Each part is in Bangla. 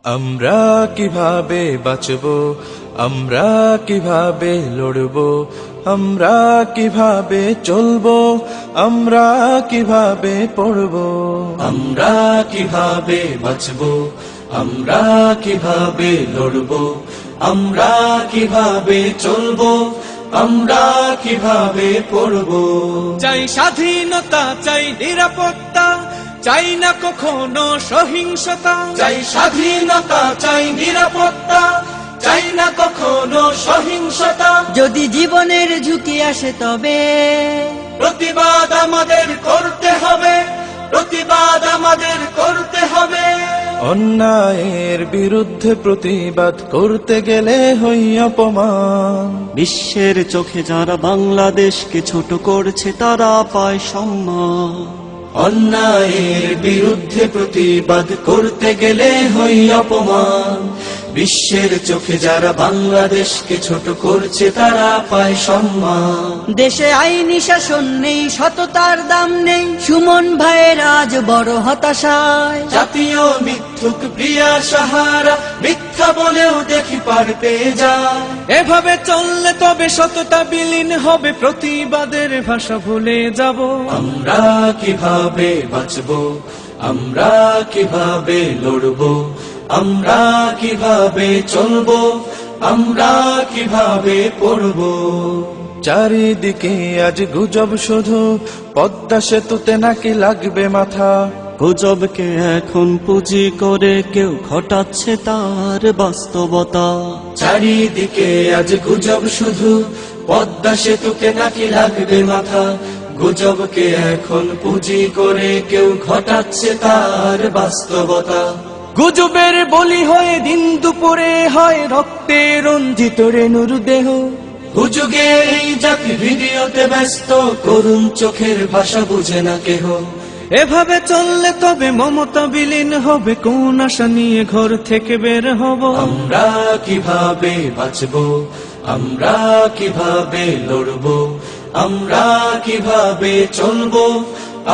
আমরা কিভাবে বাঁচব, আমরা কিভাবে লড়ব, আমরা কিভাবে চলব, আমরা কিভাবে পড়ব। আমরা কিভাবে বাঁচব, আমরা কিভাবে লড়ব, আমরা কিভাবে চলব, আমরা কিভাবে পড়ব। চাই স্বাধীনতা, চাই নিরাপত্তা, চাই না কখনো সহিংসতা। চাই স্বাধীনতা, চাই নিরাপত্তা, চাই না কখনো সহিংসতা। যদি জীবনের ঝুঁকি আসে তবে প্রতিবাদ আমাদের করতে হবে, প্রতিবাদ আমাদের করতে হবে। অন্যায়ের বিরুদ্ধে প্রতিবাদ করতে গেলে হই অপমান। বিশ্বের চোখে যারা বাংলাদেশকে ছোট করছে তারা পায় সম্মান। অন্যায়ের বিরুদ্ধে প্রতিবাদ করতে গেলে হই অপমান। বিশ্বের চোখে যারা বাংলাদেশকে ছোট করছে তারা পায় সম্মান। দেশে আইনি শাসন নেই, সততার দাম নেই, সুমন ভাইয়ের আজ বড় হতাশায়। জাতীয় মিথ্যুক প্রিয়া সাহারা মিথ্যা বলেও দেখি পার পেয়ে যায়। এভাবে চললে তবে সততা বিলীন হবে, প্রতিবাদের ভাষা ভুলে যাব। আমরা কিভাবে বাঁচব, আমরা কিভাবে লড়ব, আমরা কিভাবে চলব, আমরা কিভাবে পড়ব। চারিদিকে আজ গুজব শুধু, পদ্মা সেতুতে নাকি লাগবে মাথা। গুজবকে এখন পুঁজি করে কেউ ঘটাচ্ছে তার বাস্তবতা। চারিদিকে আজ গুজব শুধু, পদ্মা সেতুতে নাকি লাগবে মাথা। গুজবকে এখন পুঁজি করে কেউ ঘটাচ্ছে তার বাস্তবতা। গুজবের বলি হয়ে দিন দুপুরে হয় রক্তে রঞ্জিত রেণুর দেহ। হুজুগে এই জাতি ভিডিওতে ব্যস্ত, করুণ চোখের ভাষা বুঝে না কেহ। এভাবে চললে তবে মমতা বিলীন হবে, কোন আশা নিয়ে ঘর থেকে বের হব। আমরা কিভাবে বাঁচব, আমরা কিভাবে লড়ব, আমরা কিভাবে চলব,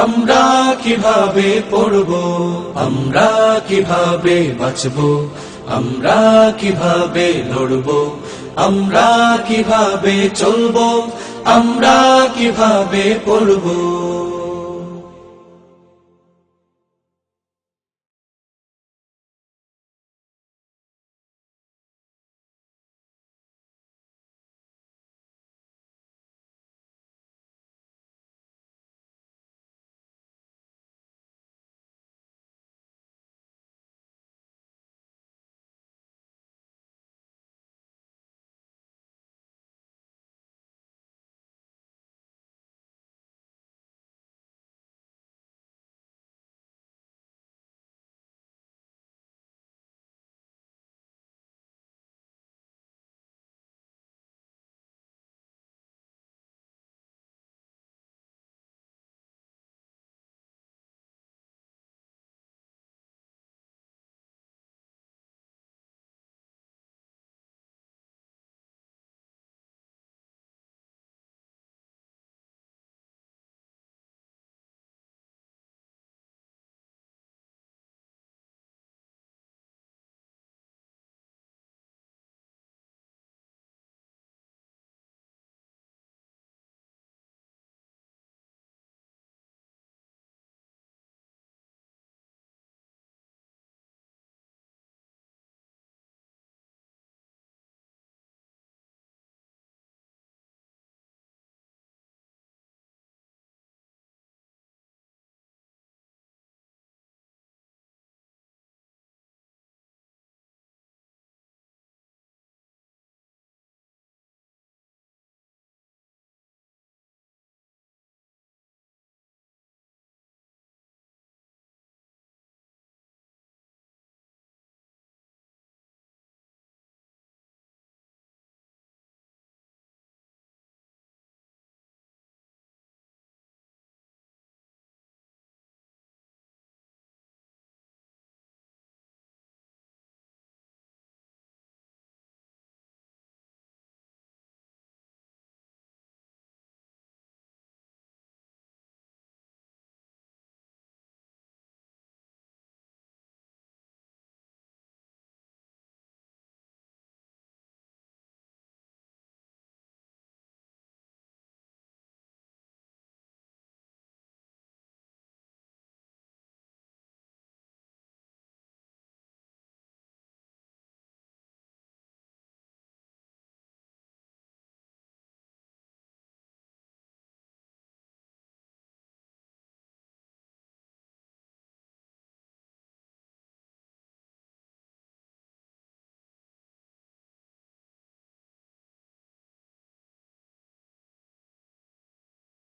আমরা কিভাবে পড়ব। আমরা কিভাবে বাঁচব, আমরা কিভাবে লড়ব, আমরা কিভাবে চলব, আমরা কিভাবে পড়ব।